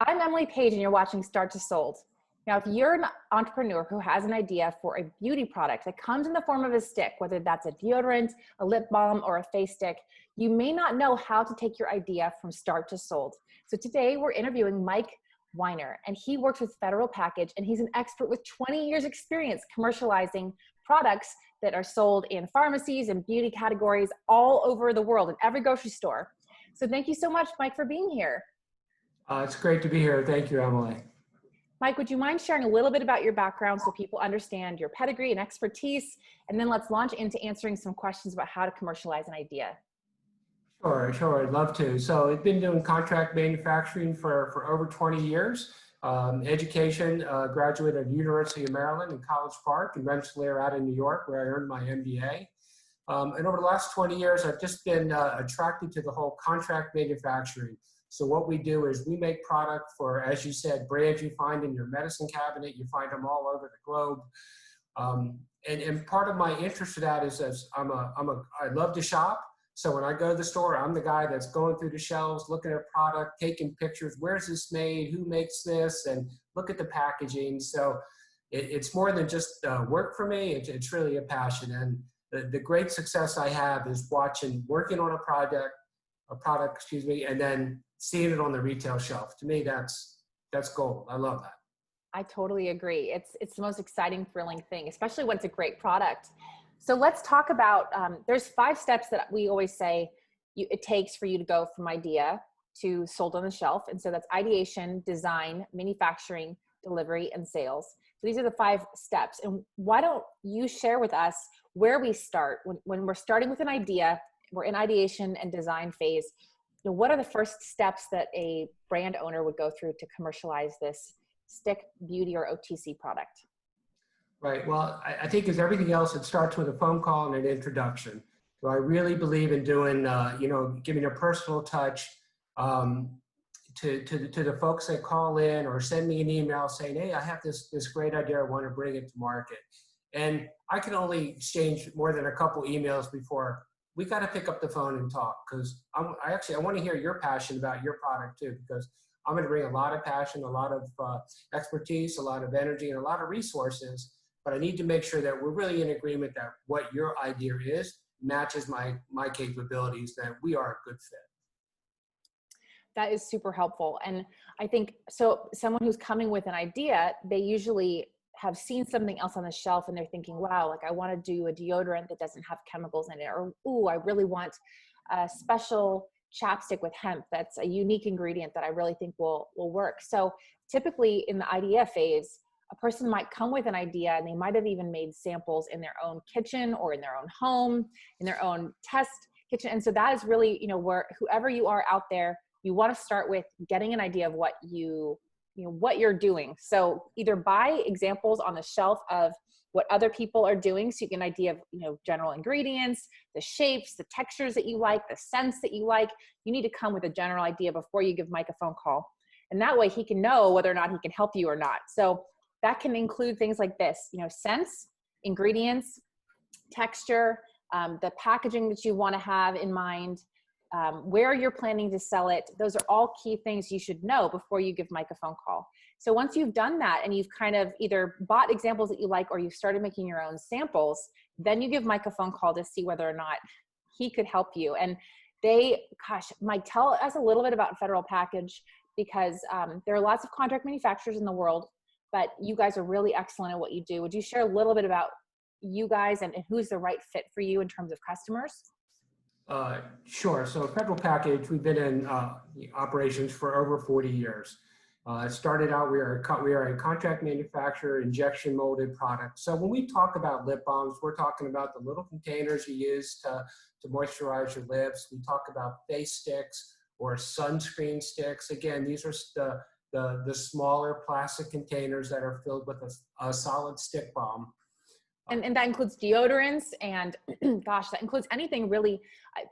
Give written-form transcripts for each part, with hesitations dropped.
I'm Emily Page, and you're watching Start to Sold. Now, if you're an entrepreneur who has an idea for a beauty product that comes in the form of a stick, whether that's a deodorant, a lip balm, or a face stick, you may not know how to take your idea from start to sold. So today we're interviewing Mike Weiner, and he works with Federal Package, and he's an expert with 20 years experience commercializing products that are sold in pharmacies and beauty categories all over the world, in every grocery store. So thank you so much, Mike, for being here. It's great to be here. Thank you, Emily. Mike, would you mind sharing a little bit about your background so people understand your pedigree and expertise? And then let's launch into answering some questions about how to commercialize an idea. Sure, I'd love to. So I've been doing contract manufacturing for over 20 years. Education, graduated at University of Maryland in College Park, and Rensselaer out in New York, where I earned my MBA. And over the last 20 years, I've just been attracted to the whole contract manufacturing. So what we do is we make product for, as you said, brands you find in your medicine cabinet. You find them all over the globe. And part of my interest in that is I love to shop. So when I go to the store, I'm the guy that's going through the shelves, looking at product, taking pictures. Where's this made? Who makes this? And look at the packaging. So it's more than just work for me. It's really a passion. And the great success I have is working on a product, and then seeing it on the retail shelf. To me, that's gold. I love that. I totally agree. It's the most exciting, thrilling thing, especially when it's a great product. So let's talk about, there's 5 steps that we always say it takes for you to go from idea to sold on the shelf. And so that's ideation, design, manufacturing, delivery, and sales. So these are the 5 steps. And why don't you share with us where we start when we're starting with an idea, we're in ideation and design phase. What are the first steps that a brand owner would go through to commercialize this stick, beauty, or OTC product? Right. Well, I think as everything else, it starts with a phone call and an introduction. So I really believe in doing, giving a personal touch to the folks that call in or send me an email saying, hey, I have this great idea. I want to bring it to market. And I can only exchange more than a couple emails before we got to pick up the phone and talk, because I want to hear your passion about your product too, because I'm going to bring a lot of passion, a lot of expertise, a lot of energy, and a lot of resources. But I need to make sure that we're really in agreement that what your idea is matches my capabilities, that we are a good fit. That is super helpful. And I think, so someone who's coming with an idea, they usually have seen something else on the shelf and they're thinking, wow, like I want to do a deodorant that doesn't have chemicals in it, or, ooh, I really want a special chapstick with hemp that's a unique ingredient that I really think will work. So typically in the idea phase, a person might come with an idea and they might have even made samples in their own kitchen or in their own home, in their own test kitchen. And so that is really, where whoever you are out there, you want to start with getting an idea of what what you're doing. So either buy examples on the shelf of what other people are doing, so you get an idea of, general ingredients, the shapes, the textures that you like, the scents that you like. You need to come with a general idea before you give Mike a phone call. And that way he can know whether or not he can help you or not. So that can include things like this, scents, ingredients, texture, the packaging that you want to have in mind, where you're planning to sell it. Those are all key things you should know before you give Mike a phone call. So once you've done that and you've kind of either bought examples that you like or you've started making your own samples, then you give Mike a phone call to see whether or not he could help you. And Mike, tell us a little bit about Federal Package, because there are lots of contract manufacturers in the world, but you guys are really excellent at what you do. Would you share a little bit about you guys and who's the right fit for you in terms of customers? Sure. So Federal Package, we've been in operations for over 40 years. Started out, we are a contract manufacturer, injection molded products. So when we talk about lip balms, we're talking about the little containers you use to moisturize your lips. We talk about face sticks or sunscreen sticks. Again, these are the smaller plastic containers that are filled with a solid stick balm. And that includes deodorants and that includes anything really.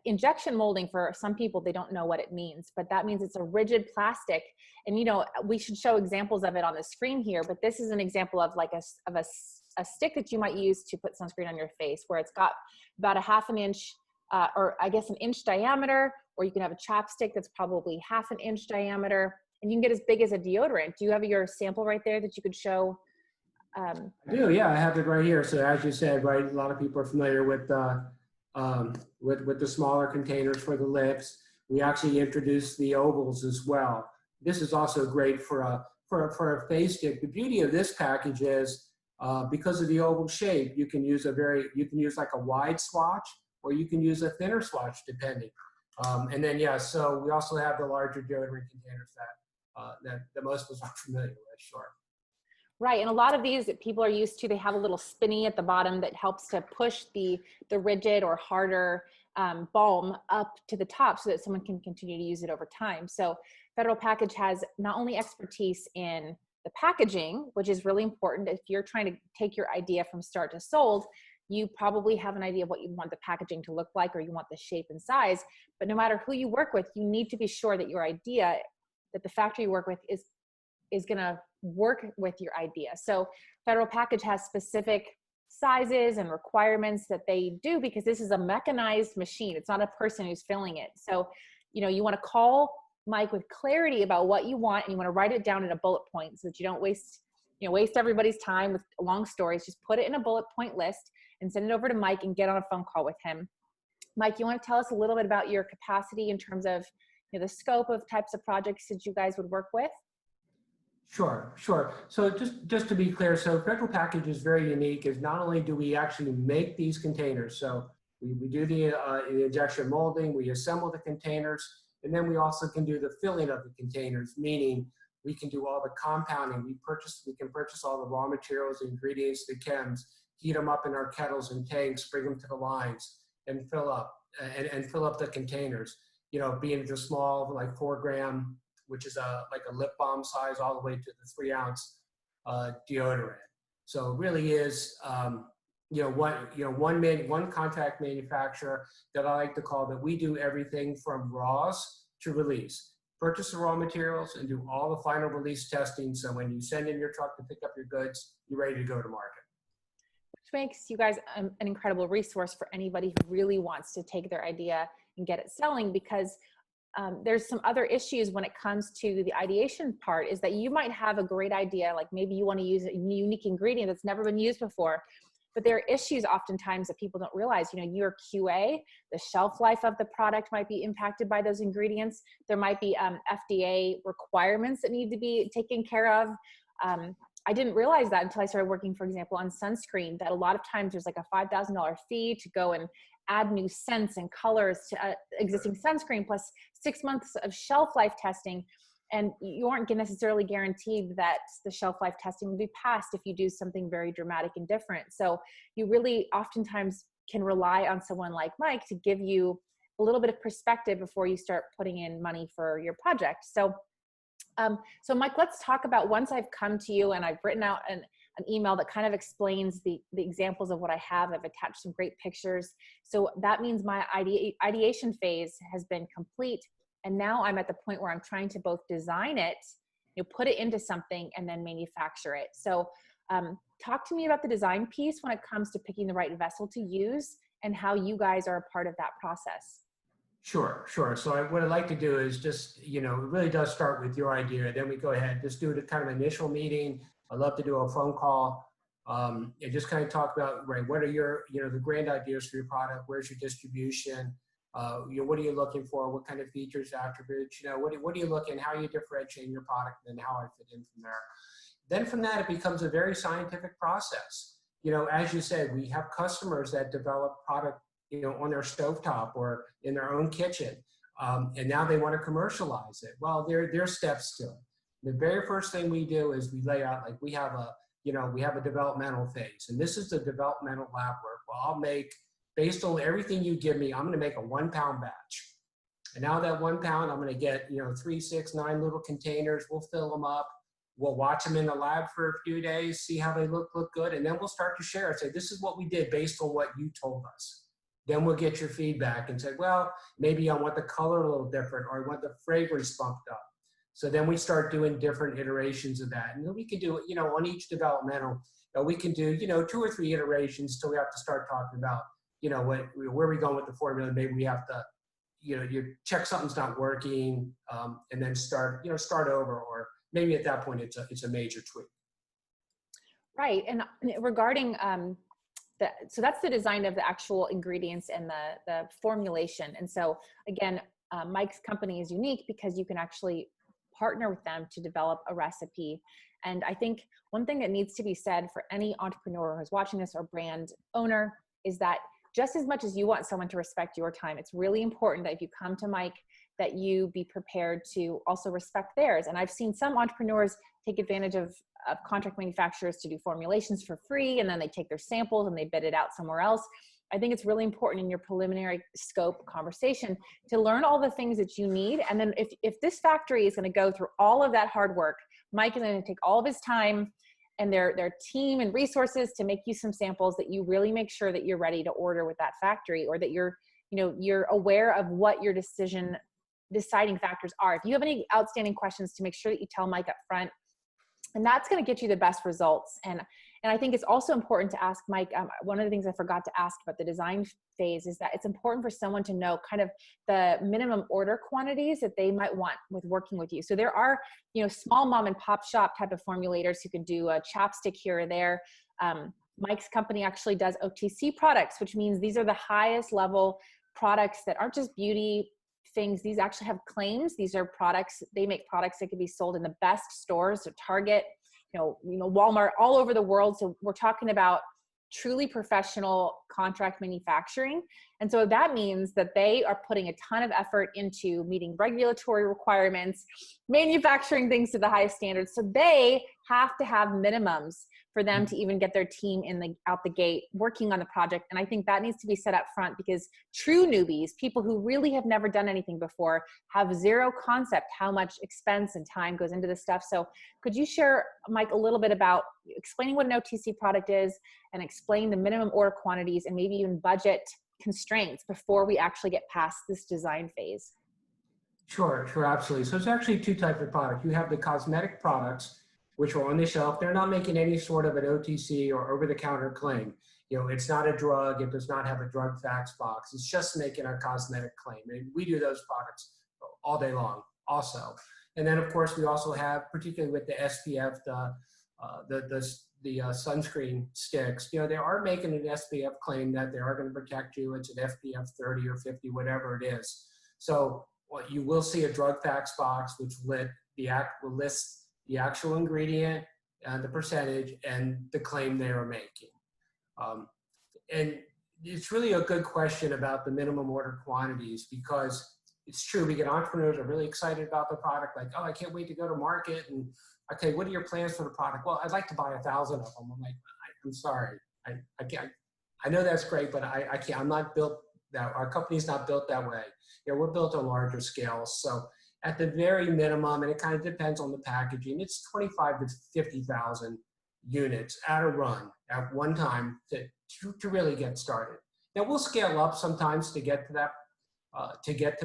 Injection molding, for some people, they don't know what it means, but that means it's a rigid plastic. And, we should show examples of it on the screen here, but this is an example of like a stick that you might use to put sunscreen on your face, where it's got about a half an inch, or I guess an inch diameter, or you can have a chapstick that's probably half an inch diameter. and you can get as big as a deodorant. Do you have your sample right there that you could show? I do, yeah, I have it right here. So as you said, right, a lot of people are familiar with the smaller containers for the lips. We actually introduced the ovals as well. This is also great for a face stick. The beauty of this package is because of the oval shape, you can use like a wide swatch, or you can use a thinner swatch depending. And then yeah, so we also have the larger deodorant containers that most of us are familiar with. Sure. Right, and a lot of these that people are used to, they have a little spinny at the bottom that helps to push the rigid or harder balm up to the top so that someone can continue to use it over time. So Federal Package has not only expertise in the packaging, which is really important. If you're trying to take your idea from start to sold, you probably have an idea of what you want the packaging to look like, or you want the shape and size. But no matter who you work with, you need to be sure that your idea, that the factory you work with is going to work with your idea. So Federal Package has specific sizes and requirements that they do, because this is a mechanized machine. It's not a person who's filling it. So, you know, you want to call Mike with clarity about what you want, and you want to write it down in a bullet point so that you don't waste everybody's time with long stories. Just put it in a bullet point list and send it over to Mike and get on a phone call with him. Mike, you want to tell us a little bit about your capacity in terms of, you know, the scope of types of projects that you guys would work with? Sure, sure. So just to be clear, so Federal Package is very unique, is not only do we actually make these containers, so we do the injection molding, we assemble the containers, and then we also can do the filling of the containers, meaning we can do all the compounding. We can purchase all the raw materials, the ingredients, the chems, heat them up in our kettles and tanks, bring them to the lines, and fill up the containers. You know, being the small, like 4 gram, which is like a lip balm size, all the way to the 3 ounce deodorant. So it really is, one contract manufacturer that I like to call that we do everything from raws to release. Purchase the raw materials and do all the final release testing. So when you send in your truck to pick up your goods, you're ready to go to market. Which makes you guys an incredible resource for anybody who really wants to take their idea and get it selling, because there's some other issues when it comes to the ideation part, is that you might have a great idea, like maybe you want to use a unique ingredient that's never been used before, but there are issues oftentimes that people don't realize. You know, your QA, the shelf life of the product might be impacted by those ingredients. There might be FDA requirements that need to be taken care of. I didn't realize that until I started working, for example, on sunscreen, that a lot of times there's like a $5,000 fee to go and add new scents and colors to existing sunscreen, plus 6 months of shelf life testing. And you aren't necessarily guaranteed that the shelf life testing will be passed if you do something very dramatic and different. So you really oftentimes can rely on someone like Mike to give you a little bit of perspective before you start putting in money for your project. So Mike, let's talk about, once I've come to you and I've written out an email that kind of explains the examples of what I have. I've attached some great pictures. So that means my ideation phase has been complete. And now I'm at the point where I'm trying to both design it, you know, put it into something, and then manufacture it. So talk to me about the design piece when it comes to picking the right vessel to use, and how you guys are a part of that process. Sure, sure. So what I'd like to do is just, you know, it really does start with your idea. Then we go ahead, just do the kind of initial meeting. I'd love to do a phone call and just kind of talk about, right, what are your, you know, the grand ideas for your product? Where's your distribution? You know, what are you looking for? What kind of features, attributes? You know, what are you looking? How are you differentiating your product, and how I fit in from there? Then from that, it becomes a very scientific process. You know, as you said, we have customers that develop product, you know, on their stovetop or in their own kitchen, and now they want to commercialize it. Well, there are steps to it. The very first thing we do is we lay out, like, we have a developmental phase, and this is the developmental lab work. Well, I'll make, based on everything you give me, I'm going to make a 1 pound batch. And now that 1 pound, I'm going to get, you know, 3, 6, 9 little containers. We'll fill them up. We'll watch them in the lab for a few days, see how they look good. And then we'll start to share and say, this is what we did based on what you told us. Then we'll get your feedback and say, well, maybe I want the color a little different, or I want the fragrance bumped up. So then we start doing different iterations of that. And then we can do, you know, on each developmental, we can do, you know, 2 or 3 iterations till we have to start talking about, you know, where are we going with the formula? Maybe we have to, you check something's not working, and then start over, or maybe at that point it's a major tweak. Right. And regarding so that's the design of the actual ingredients and the formulation. And so again, Mike's company is unique because you can actually partner with them to develop a recipe. And I think one thing that needs to be said for any entrepreneur who's watching this or brand owner is that just as much as you want someone to respect your time, it's really important that if you come to Mike, that you be prepared to also respect theirs. And I've seen some entrepreneurs take advantage of contract manufacturers to do formulations for free, and then they take their samples and they bid it out somewhere else. I think it's really important in your preliminary scope conversation to learn all the things that you need. And then if this factory is going to go through all of that hard work, Mike is going to take all of his time and their team and resources to make you some samples, that you really make sure that you're ready to order with that factory, or that you're aware of what your deciding factors are. If you have any outstanding questions, to make sure that you tell Mike up front, and that's going to get you the best results. And I think it's also important to ask Mike, one of the things I forgot to ask about the design phase is that it's important for someone to know kind of the minimum order quantities that they might want with working with you. So there are, small mom and pop shop type of formulators who can do a chapstick here or there. Mike's company actually does OTC products, which means these are the highest level products that aren't just beauty things. These actually have claims. These are products, they make products that can be sold in the best stores, so Target, Walmart, all over the world. So we're talking about truly professional contract manufacturing. And so that means that they are putting a ton of effort into meeting regulatory requirements, manufacturing things to the highest standards. So they have to have minimums for them to even get their team out the gate working on the project. And I think that needs to be set up front, because true newbies, people who really have never done anything before, have zero concept how much expense and time goes into this stuff. So could you share, Mike, a little bit about explaining what an OTC product is, and explain the minimum order quantities and maybe even budget constraints before we actually get past this design phase? Sure, absolutely. So it's actually two types of products. You have the cosmetic products, which are on the shelf. They're not making any sort of an OTC or over-the-counter claim. It's not a drug. It does not have a drug facts box. It's just making a cosmetic claim. And we do those products all day long also. And then, of course, we also have, particularly with the SPF, the sunscreen sticks, they are making an SPF claim that they are going to protect you. It's an SPF 30 or 50, whatever it is. So you will see a drug facts box, which will list the actual ingredient and the percentage and the claim they are making. And it's really a good question about the minimum order quantities, because it's true, we get entrepreneurs who are really excited about the product, like, oh, I can't wait to go to market. And okay, what are your plans for the product? Well, I'd like to buy 1,000 of them. I'm like, I'm sorry, I can't. I know that's great, but I can't. I'm not built that. Our company's not built that way. We're built on larger scales. So at the very minimum, and it kind of depends on the packaging, it's 25 to 50,000 units at a run at one time to really get started. Now we'll scale up sometimes to get to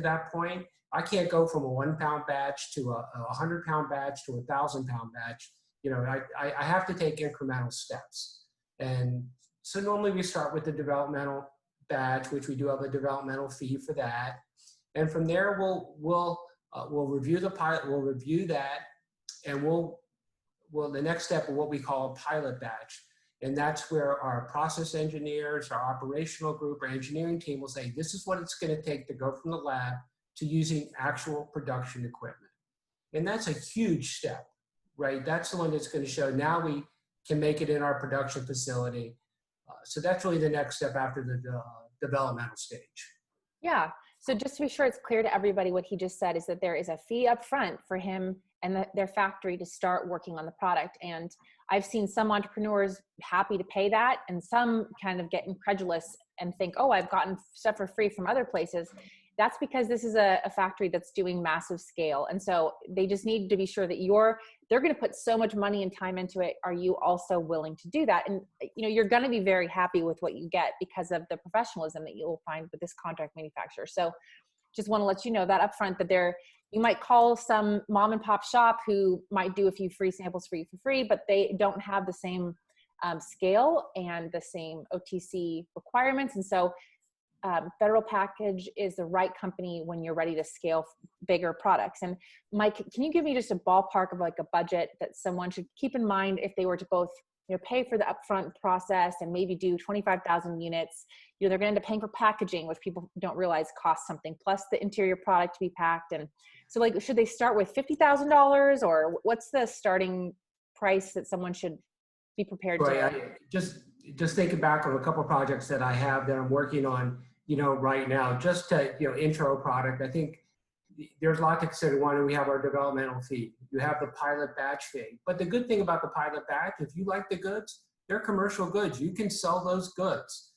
that point. I can't go from a 1 pound batch to a 100 pound batch to a 1,000 pound batch. I have to take incremental steps. And so normally we start with the developmental batch, which we do have a developmental fee for that. And from there, we'll review the pilot. We'll review that, and the next step of what we call a pilot batch, and that's where our process engineers, our operational group, our engineering team will say, this is what it's going to take to go from the lab to using actual production equipment. And that's a huge step, right? That's the one that's going to show now we can make it in our production facility. So that's really the next step after the developmental stage. Yeah. So just to be sure it's clear to everybody, what he just said is that there is a fee up front for him and their factory to start working on the product. And I've seen some entrepreneurs happy to pay that, and some kind of get incredulous and think, oh, I've gotten stuff for free from other places. That's because this is a factory that's doing massive scale. And so they just need to be sure that they're going to put so much money and time into it. Are you also willing to do that? And you're going to be very happy with what you get because of the professionalism that you'll find with this contract manufacturer. So just want to let you know that up front, that you might call some mom and pop shop who might do a few free samples for you for free, but they don't have the same scale and the same OTC requirements. And so Federal Package is the right company when you're ready to scale bigger products. And Mike, can you give me just a ballpark of like a budget that someone should keep in mind if they were to both, you know, pay for the upfront process and maybe do 25,000 units? You know, they're going to end up paying for packaging, which people don't realize costs something, plus the interior product to be packed. And so, like, should they start with $50,000, or what's the starting price that someone should be prepared to? Right. Just thinking back on a couple of projects that I have that I'm working on, you know, right now, just to, you know, intro product. I think there's a lot to consider. One, we have our developmental fee. You have the pilot batch fee. But the good thing about the pilot batch, if you like the goods, they're commercial goods. You can sell those goods.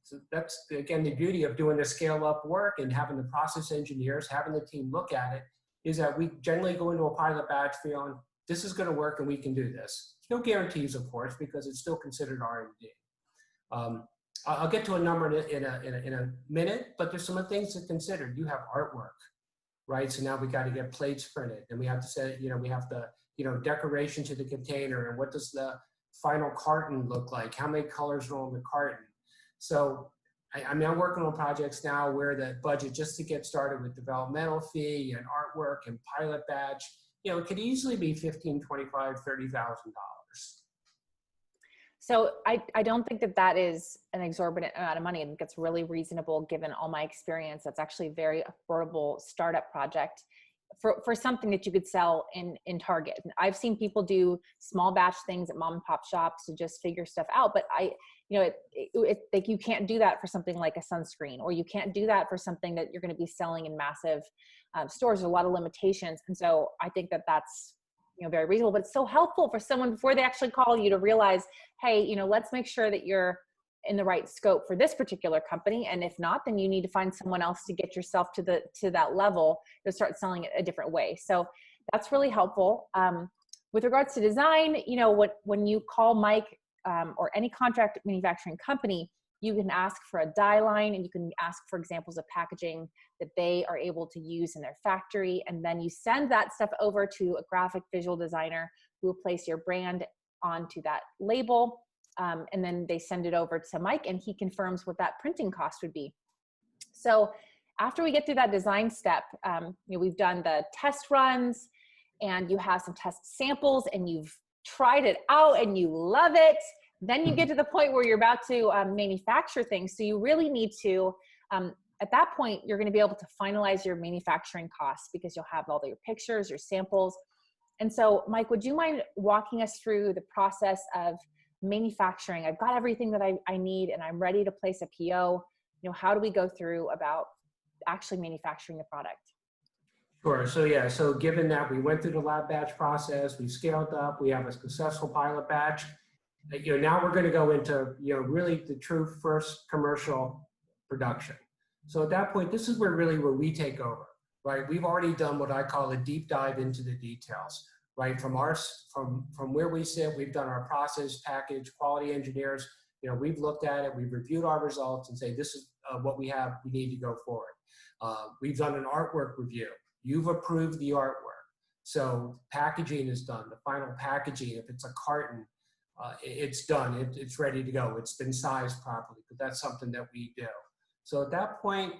So that's, again, the beauty of doing the scale up work and having the process engineers, having the team look at it, is that we generally go into a pilot batch feeling, this is going to work and we can do this. No guarantees, of course, because it's still considered R&D. I'll get to a number in a minute, but there's some things to consider. You have artwork, right? So now we got to get plates printed, and we have to say, you know, we have the, you know, decoration to the container, and what does the final carton look like? How many colors are on the carton? So I mean, I'm working on projects now where the budget just to get started with developmental fee and artwork and pilot batch, you know, it could easily be $15,000, $25,000, $30,000. So I don't think that that is an exorbitant amount of money. I think it's really reasonable given all my experience. That's actually a very affordable startup project for something that you could sell in Target. I've seen people do small batch things at mom and pop shops to just figure stuff out. But you know, like you can't do that for something like a sunscreen, or you can't do that for something that you're going to be selling in massive stores. There's a lot of limitations. And so I think that that's, you know, very reasonable, but it's so helpful for someone before they actually call you to realize, hey, you know, let's make sure that you're in the right scope for this particular company. And if not, then you need to find someone else to get yourself to that level to start selling it a different way. So that's really helpful. With regards to design, you know, when you call Mike or any contract manufacturing company, you can ask for a die line, and you can ask for examples of packaging that they are able to use in their factory. And then you send that stuff over to a graphic visual designer who will place your brand onto that label. And then they send it over to Mike, and he confirms what that printing cost would be. So after we get through that design step, you know, we've done the test runs, and you have some test samples, and you've tried it out and you love it. Then you get to the point where you're about to manufacture things. So you really need to, at that point, you're going to be able to finalize your manufacturing costs because you'll have all your pictures, your samples. And so, Mike, would you mind walking us through the process of manufacturing? I've got everything that I need and I'm ready to place a PO. You know, how do we go through about actually manufacturing the product? Sure. So yeah, so given that we went through the lab batch process, we scaled up, we have a successful pilot batch, you know, now we're going to go into, you know, really the true first commercial production. So at that point, this is where we take over, right? We've already done what I call a deep dive into the details, right? From where we sit, we've done our process package, quality engineers, you know, we've looked at it, we've reviewed our results and say, this is what we have, we need to go forward. We've done an artwork review. You've approved the artwork. So packaging is done, the final packaging, if it's a carton, it's done, it's ready to go. It's been sized properly, but that's something that we do. So at that point,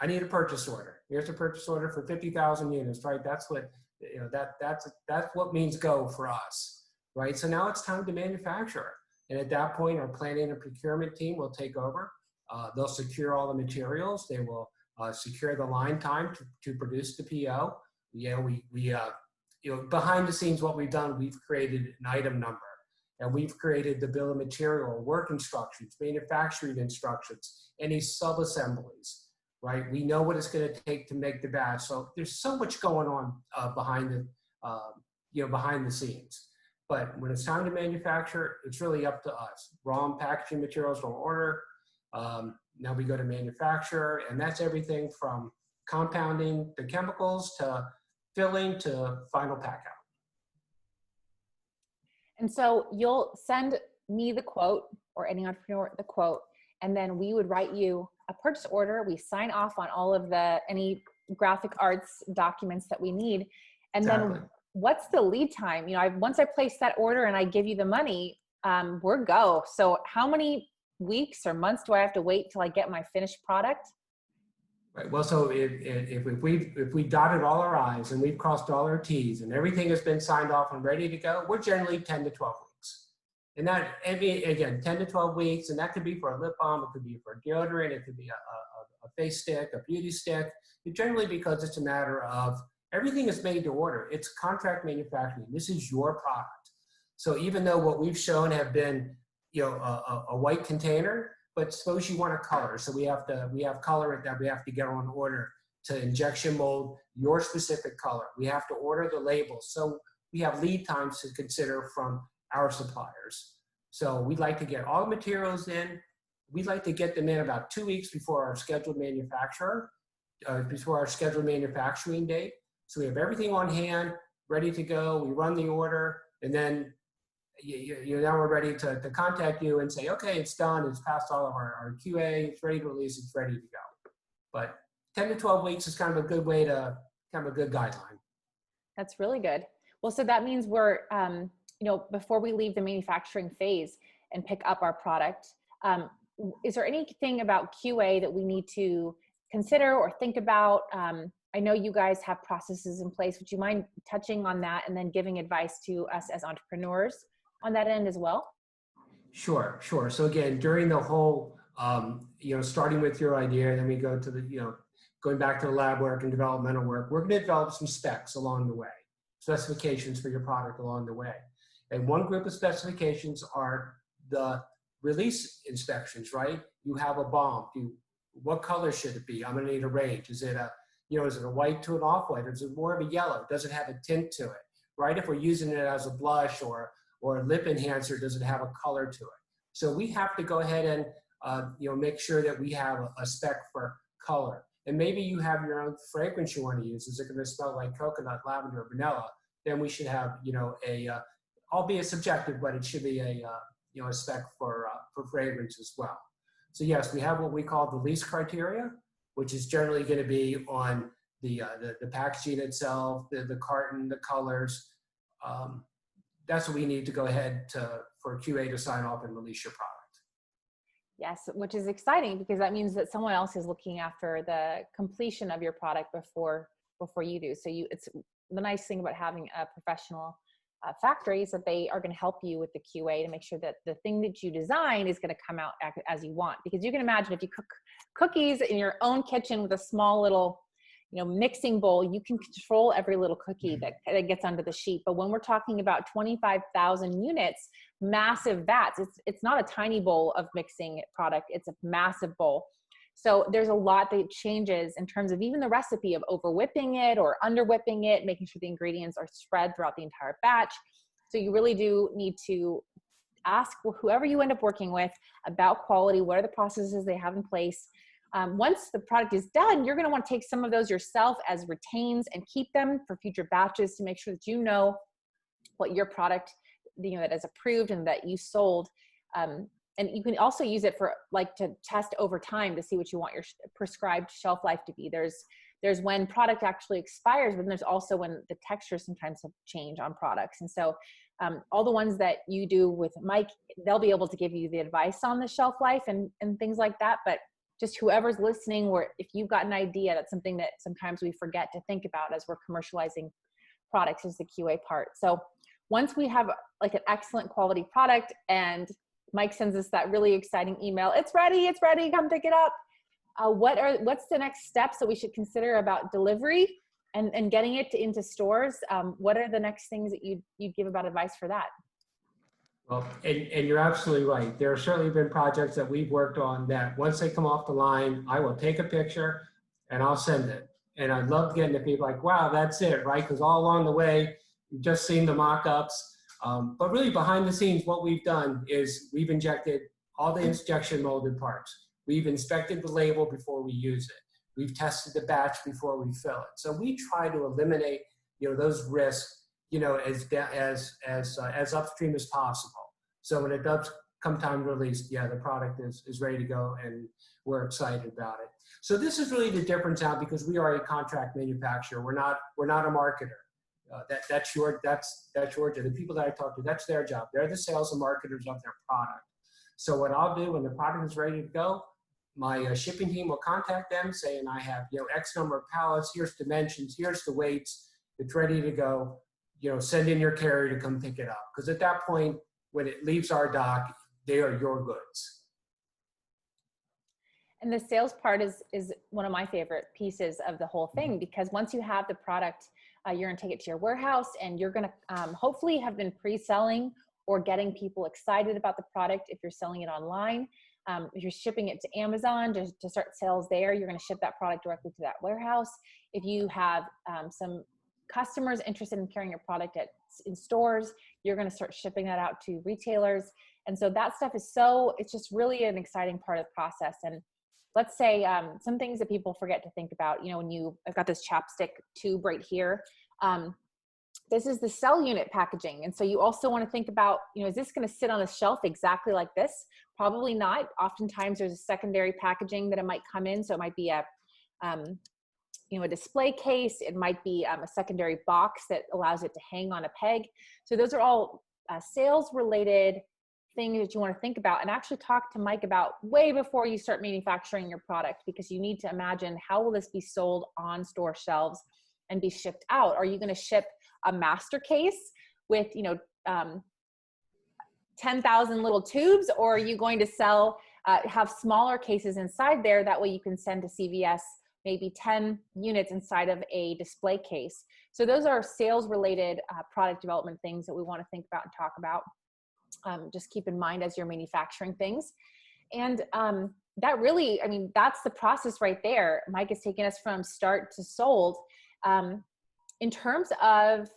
I need a purchase order. Here's a purchase order for 50,000 units, right? That's what, you know, that's what means go for us, right? So now it's time to manufacture. And at that point, our planning and procurement team will take over. They'll secure all the materials. They will secure the line time to produce the PO. Yeah, you know, behind the scenes, what we've done, we've created an item number. And we've created the bill of material, work instructions, manufacturing instructions, any sub-assemblies, right? We know what it's going to take to make the batch. So there's so much going on behind the scenes. But when it's time to manufacture, it's really up to us. Raw and packaging materials will order. Now we go to manufacture, and that's everything from compounding the chemicals to filling to final pack out. And so you'll send me the quote, or any entrepreneur the quote, and then we would write you a purchase order. We sign off on all of any graphic arts documents that we need. And then what's the lead time? You know, once I place that order and I give you the money, we're go. So how many weeks or months do I have to wait till I get my finished product? Right. Well, so if we dotted all our I's and we've crossed all our T's and everything has been signed off and ready to go, we're generally 10 to 12 weeks. And that, again, 10 to 12 weeks, and that could be for a lip balm, it could be for a deodorant, it could be a face stick, a beauty stick. Generally, because it's a matter of everything is made to order. It's contract manufacturing. This is your product. So even though what we've shown have been, a white container, but suppose you want a color. So we have color that we have to get on order to injection mold your specific color. We have to order the labels. So we have lead times to consider from our suppliers. So we'd like to get all the materials in. We'd like to get them in about 2 weeks before our scheduled manufacturing date. So we have everything on hand, ready to go. We run the order, and then now we're ready to contact you and say, okay, it's done. It's passed all of our QA. It's ready to release. It's ready to go. But 10 to 12 weeks is kind of a good way to, kind of a good guideline. That's really good. Well, so that means we're, before we leave the manufacturing phase and pick up our product, is there anything about QA that we need to consider or think about? I know you guys have processes in place. Would you mind touching on that and then giving advice to us as entrepreneurs on that end as well? Sure. So again, during the whole, starting with your idea, then we go to going back to the lab work and developmental work, we're going to develop some specs along the way, specifications for your product along the way. And one group of specifications are the release inspections, right? You have a balm. What color should it be? I'm going to need a range. Is it a white to an off-white? Or is it more of a yellow? Does it have a tint to it, right? If we're using it as a blush or a lip enhancer, does it have a color to it? So we have to go ahead and make sure that we have a spec for color. And maybe you have your own fragrance you want to use. Is it going to smell like coconut, lavender, or vanilla? Then we should have albeit subjective, but it should be a spec for fragrance as well. So yes, we have what we call the release criteria, which is generally going to be on the packaging itself, the carton, the colors. That's what we need to go ahead for QA to sign off and release your product. Yes, which is exciting because that means that someone else is looking after the completion of your product before you do. So it's the nice thing about having a professional factory is that they are going to help you with the QA to make sure that the thing that you design is going to come out as you want. Because you can imagine if you cook cookies in your own kitchen with a small little mixing bowl, you can control every little cookie that gets onto the sheet. But when we're talking about 25,000 units, massive vats, it's not a tiny bowl of mixing product, it's a massive bowl. So there's a lot that changes in terms of even the recipe of over whipping it or under whipping it, making sure the ingredients are spread throughout the entire batch. So you really do need to ask whoever you end up working with about quality. What are the processes they have in place? Once the product is done, you're going to want to take some of those yourself as retains and keep them for future batches to make sure that you know what your product, that is approved and that you sold. And you can also use it for to test over time to see what you want your prescribed shelf life to be. There's when product actually expires, but then there's also when the textures sometimes change on products. And so all the ones that you do with Mike, they'll be able to give you the advice on the shelf life and things like that. But just whoever's listening, or if you've got an idea, that's something that sometimes we forget to think about as we're commercializing products is the QA part. So once we have an excellent quality product and Mike sends us that really exciting email, it's ready, come pick it up. What's the next steps that we should consider about delivery and getting it into stores? What are the next things that you'd give about advice for that? Well, and you're absolutely right. There have certainly been projects that we've worked on that once they come off the line, I will take a picture and I'll send it. And I love getting to people like, wow, that's it, right? Because all along the way, you've just seen the mock-ups. But really behind the scenes, what we've done is we've injected all the injection molded parts. We've inspected the label before we use it. We've tested the batch before we fill it. So we try to eliminate, those risks, as upstream as possible. So when it does come time to release, the product is ready to go and we're excited about it. So this is really the difference now because we are a contract manufacturer. We're not a marketer. That's your job. The people that I talk to, that's their job. They're the sales and marketers of their product. So what I'll do when the product is ready to go, my shipping team will contact them saying, I have, X number of pallets, here's dimensions, here's the weights, it's ready to go, send in your carrier to come pick it up. Because at that point, when it leaves our dock, they are your goods. And the sales part is one of my favorite pieces of the whole thing, because once you have the product, you're going to take it to your warehouse, and you're going to hopefully have been pre-selling or getting people excited about the product. If you're selling it online, if you're shipping it to Amazon to start sales there, you're going to ship that product directly to that warehouse. If you have some customers interested in carrying your product in stores, you're going to start shipping that out to retailers. And so that stuff is it's just really an exciting part of the process. And let's say some things that people forget to think about, I've got this chapstick tube right here. This is the cell unit packaging. And so you also want to think about, is this going to sit on a shelf exactly like this? Probably not. Oftentimes there's a secondary packaging that it might come in. So it might be a display case. It might be a secondary box that allows it to hang on a peg. So those are all sales related things that you want to think about, and actually talk to Mike about way before you start manufacturing your product, because you need to imagine, how will this be sold on store shelves and be shipped out? Are you going to ship a master case with 10,000 little tubes, or are you going to have smaller cases inside there? That way you can send to CVS maybe 10 units inside of a display case. So those are sales related product development things that we want to think about and talk about. Just keep in mind as you're manufacturing things. And that really, that's the process right there. Mike has taken us from start to sold. In terms of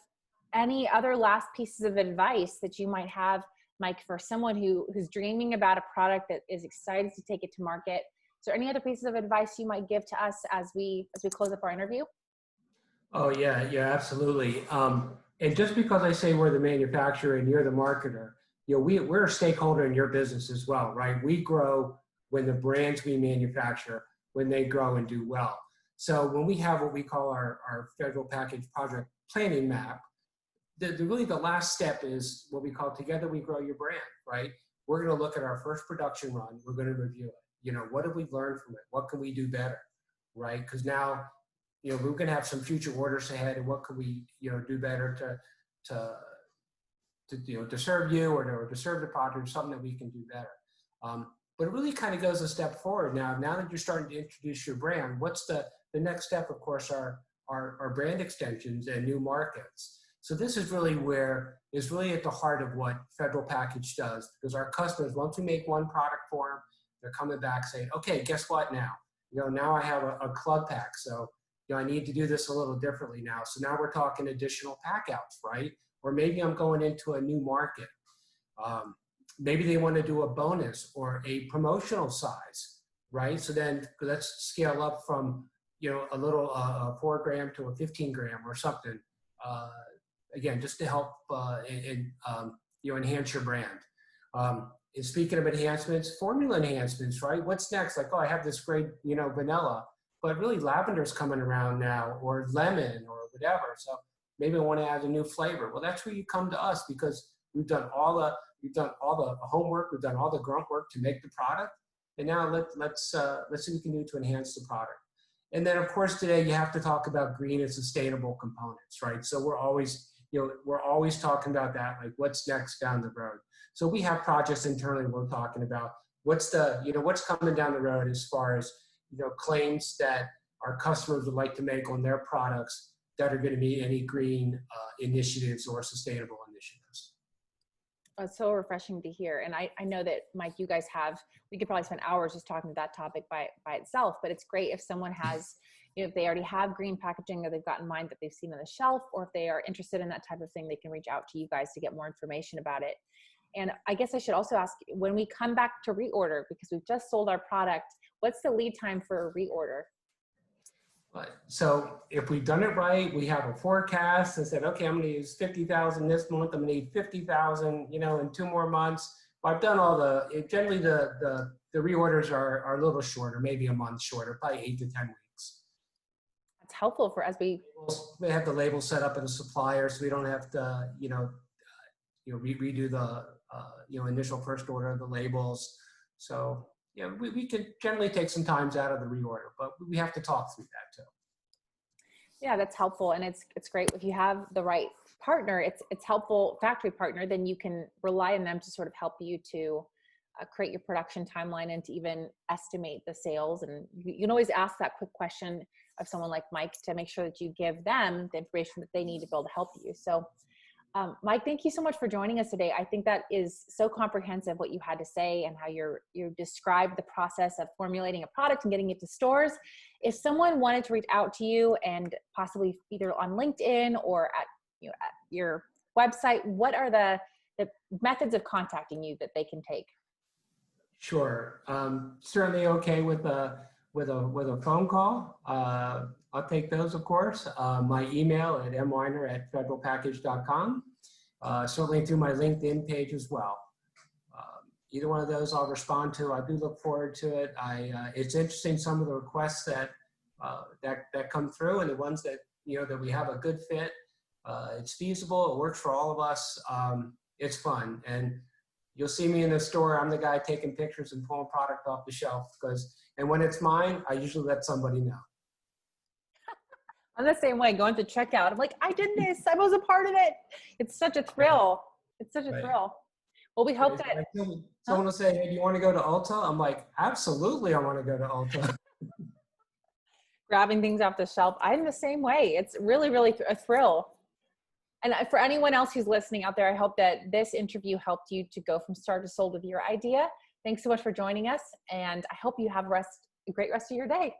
any other last pieces of advice that you might have, Mike, for someone who's dreaming about a product that is excited to take it to market, is there any other pieces of advice you might give to us as we close up our interview? Oh yeah, absolutely. And just because I say we're the manufacturer and you're the marketer, we're a stakeholder in your business as well, right? We grow when the brands we manufacture, when they grow and do well. So when we have what we call our federal package project planning map, really the last step is what we call Together We Grow Your Brand, right? We're going to look at our first production run. We're going to review it. What have we learned from it? What can we do better, right? Because now, we're going to have some future orders ahead, and what can we, do better to serve you or to serve the product, or something that we can do better. But it really kind of goes a step forward now. Now that you're starting to introduce your brand, what's the next step? Of course, are brand extensions and new markets. So this is really at the heart of what Federal Package does, because our customers, once we make one product for them, they're coming back saying, okay, guess what now? Now I have a club pack, so I need to do this a little differently now. So now we're talking additional pack outs, right? Or maybe I'm going into a new market. Maybe they want to do a bonus or a promotional size, right? So then let's scale up from, a little 4 gram to a 15 gram or something. Again, just to help enhance your brand. And speaking of enhancements, formula enhancements, right? What's next? Like, I have this great, vanilla, but really lavender's coming around now, or lemon or whatever. So maybe I want to add a new flavor. Well, that's where you come to us, because we've done all the homework, we've done all the grunt work to make the product, and now let's see what we can do to enhance the product. And then, of course, today you have to talk about green and sustainable components, right? So we're always talking about that, like what's next down the road. So we have projects internally we're talking about what's coming down the road as far as claims that our customers would like to make on their products that are going to meet any green initiatives or sustainable initiatives. It's so refreshing to hear. And I know that, Mike, you guys we could probably spend hours just talking to that topic by itself, but it's great if someone has, if they already have green packaging that they've got in mind that they've seen on the shelf, or if they are interested in that type of thing, they can reach out to you guys to get more information about it. And I guess I should also ask, when we come back to reorder, because we've just sold our product, what's the lead time for a reorder? So if we've done it right, we have a forecast and said, okay, I'm going to use 50,000 this month. I'm going to need 50,000, in 2 more months. But I've done generally the reorders are a little shorter, maybe a month shorter, probably 8 to 10 weeks. That's helpful for as we have the label set up at a supplier, so we don't have to, redo the, initial first order of the labels. So yeah, we can generally take some times out of the reorder, but we have to talk through that too. Yeah, that's helpful. And it's great if you have the right partner, it's helpful factory partner, then you can rely on them to sort of help you to create your production timeline and to even estimate the sales. And you can always ask that quick question of someone like Mike to make sure that you give them the information that they need to be able to help you. So Mike, thank you so much for joining us today. I think that is so comprehensive what you had to say and how you described the process of formulating a product and getting it to stores. If someone wanted to reach out to you and possibly either on LinkedIn or at your website, what are the methods of contacting you that they can take? Sure, certainly okay with a phone call. I'll take those, of course. My email at mweiner@federalpackage.com. Certainly through my LinkedIn page as well. Either one of those I'll respond to. I do look forward to it. It's interesting, some of the requests that come through, and the ones that that we have a good fit. It's feasible. It works for all of us. It's fun, and you'll see me in the store. I'm the guy taking pictures and pulling product off the shelf and when it's mine, I usually let somebody know. I'm the same way, going to checkout. I'm like, I did this. I was a part of it. It's such a thrill. It's such a thrill. Well, we hope that. Someone will say, hey, do you want to go to Ulta? I'm like, absolutely, I want to go to Ulta. Grabbing things off the shelf. I'm the same way. It's really, really a thrill. And for anyone else who's listening out there, I hope that this interview helped you to go from start to sold with your idea. Thanks so much for joining us. And I hope you have a great rest of your day.